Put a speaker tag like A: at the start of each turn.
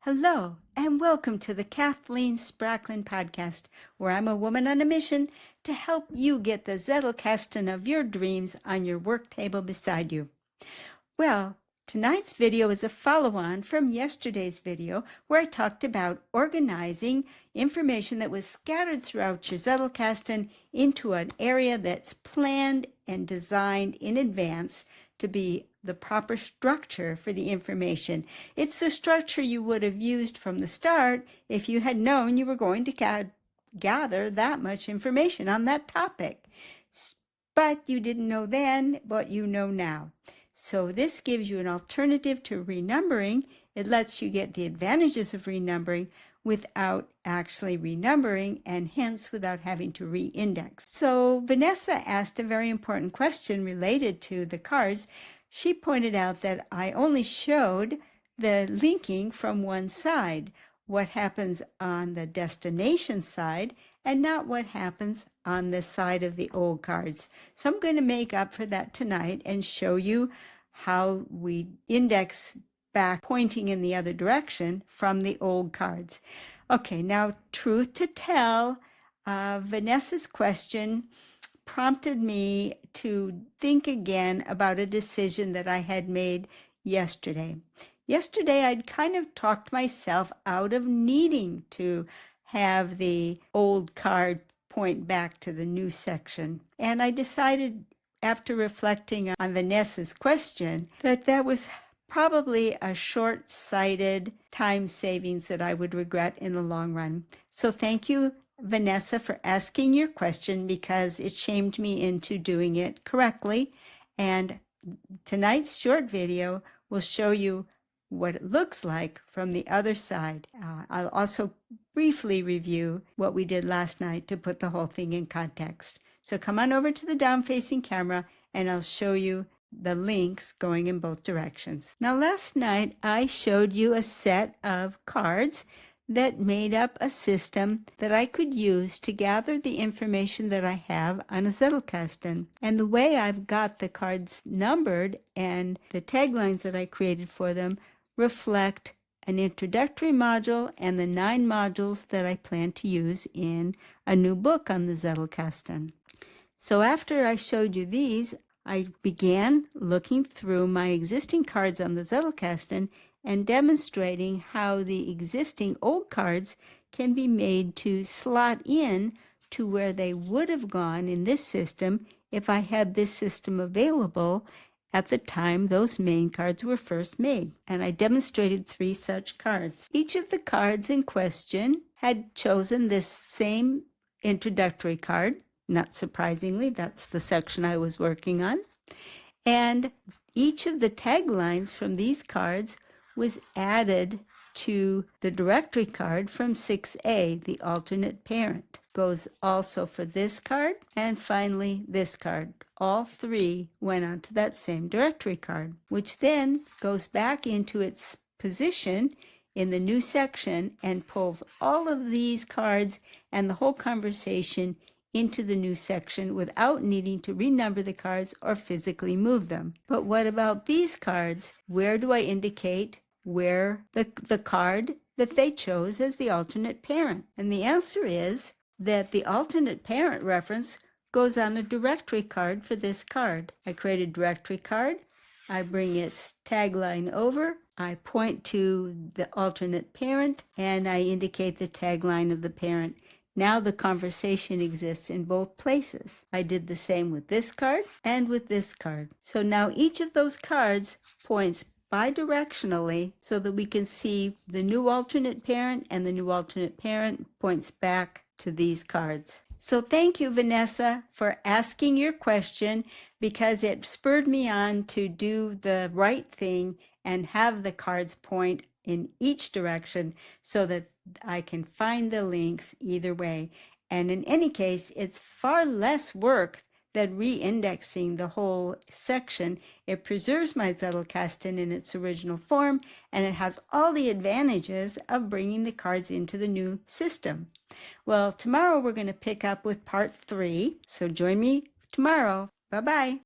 A: Hello, and welcome to the Kathleen Spracklin podcast, where I'm a woman on a mission to help you get the Zettelkasten of your dreams on your work table beside you. Well, tonight's video is a follow-on from yesterday's video where I talked about organizing information that was scattered throughout your Zettelkasten into an area that's planned and designed in advance to be the proper structure for the information. It's the structure you would have used from the start if you had known you were going to gather that much information on that topic. But you didn't know then what you know now. So this gives you an alternative to renumbering. It lets you get the advantages of renumbering without actually renumbering, and hence without having to re-index. So Vanessa asked a very important question related to the cards. She pointed out that I only showed the linking from one side, what happens on the destination side, and not what happens on the side of the old cards. So I'm going to make up for that tonight and show you how we index back pointing in the other direction from the old cards. Okay, now truth to tell, Vanessa's question prompted me to think again about a decision that I had made yesterday. Yesterday, I'd kind of talked myself out of needing to have the old card point back to the new section. And I decided, after reflecting on Vanessa's question, that that was probably a short-sighted time savings that I would regret in the long run. So thank you, Vanessa, for asking your question, because it shamed me into doing it correctly. And tonight's short video will show you what it looks like from the other side. I'll also briefly review what we did last night to put the whole thing in context. So come on over to the down-facing camera and I'll show you the links going in both directions. Now last night I showed you a set of cards that made up a system that I could use to gather the information that I have on a Zettelkasten. And the way I've got the cards numbered and the taglines that I created for them reflect an introductory module and the 9 modules that I plan to use in a new book on the Zettelkasten. So after I showed you these, I began looking through my existing cards on the Zettelkasten and demonstrating how the existing old cards can be made to slot in to where they would have gone in this system if I had this system available at the time those main cards were first made. And I demonstrated 3 such cards. Each of the cards in question had chosen this same introductory card. Not surprisingly, that's the section I was working on. And each of the taglines from these cards was added to the directory card from 6A, the alternate parent. Goes also for this card, and finally this card. All 3 went onto that same directory card, which then goes back into its position in the new section and pulls all of these cards and the whole conversation into the new section without needing to renumber the cards or physically move them. But what about these cards? Where do I indicate where the card that they chose as the alternate parent? And the answer is that the alternate parent reference goes on a directory card for this card. I create a directory card, I bring its tagline over, I point to the alternate parent, and I indicate the tagline of the parent. Now the conversation exists in both places. I did the same with this card and with this card. So now each of those cards points bidirectionally so that we can see the new alternate parent, and the new alternate parent points back to these cards. So thank you, Vanessa, for asking your question, because it spurred me on to do the right thing and have the cards point in each direction so that I can find the links either way. And in any case, it's far less work than re-indexing the whole section. It preserves my Zettelkasten in its original form, and it has all the advantages of bringing the cards into the new system. Well, tomorrow we're going to pick up with part 3, so join me tomorrow. Bye-bye.